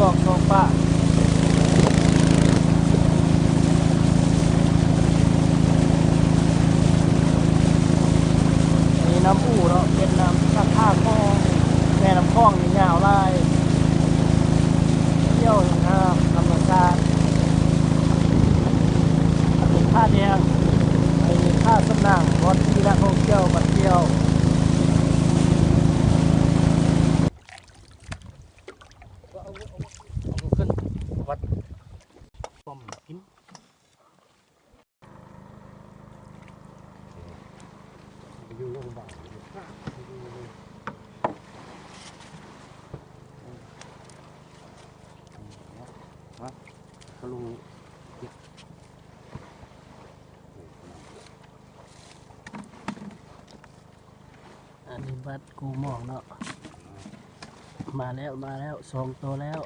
บอกสองป้ามีน้ำอู่เนาะเป็นน้ำข้างข้างคลองแม่น้ำคลองนี่ยาวไล่เที่ยวน้ำธรรมชาติเป็นท่าแดงเป็นท่าสนั่งรถที่นักท่องเที่ยวมาเที่ยวขึ้นวัดป้อมกินอยู่โรงพยาบาลลุงอันนี้บัตรกูมองเนาะมาแล้วสองตัวแล้ว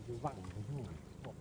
อยู่ว่างอยู่บอก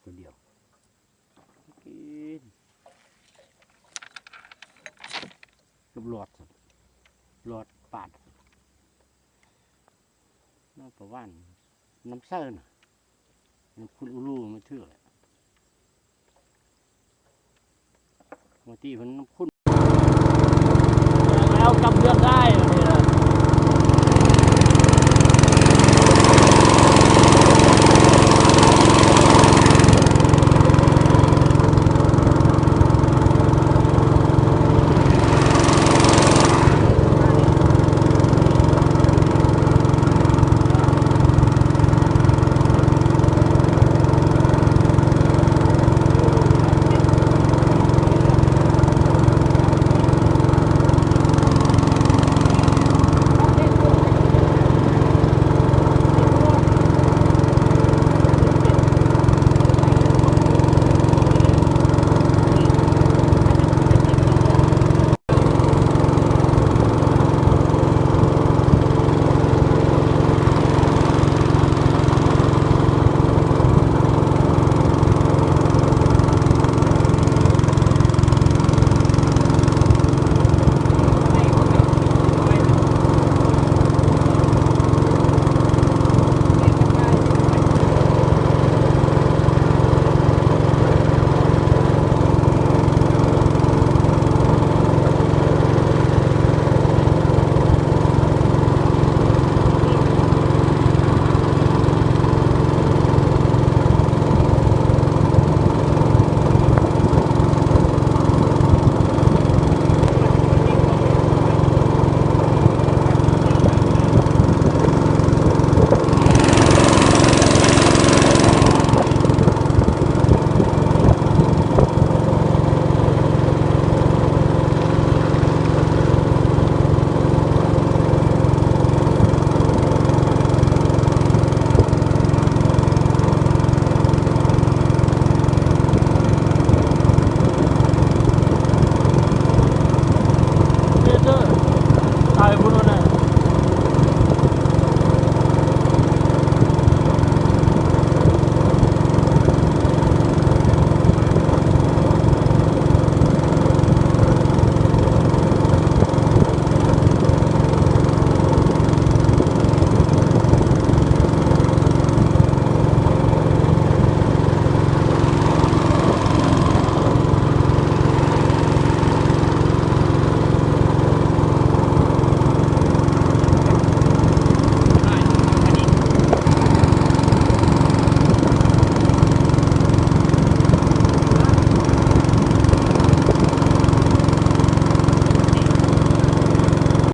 ตัวเดียวกินกับหลอดปาดน้ำประวันน้ำเส้นน้ำคุณอูรูมาเชื่อเลยบางทีมันน้ำคุณแล้วกำเลือกได้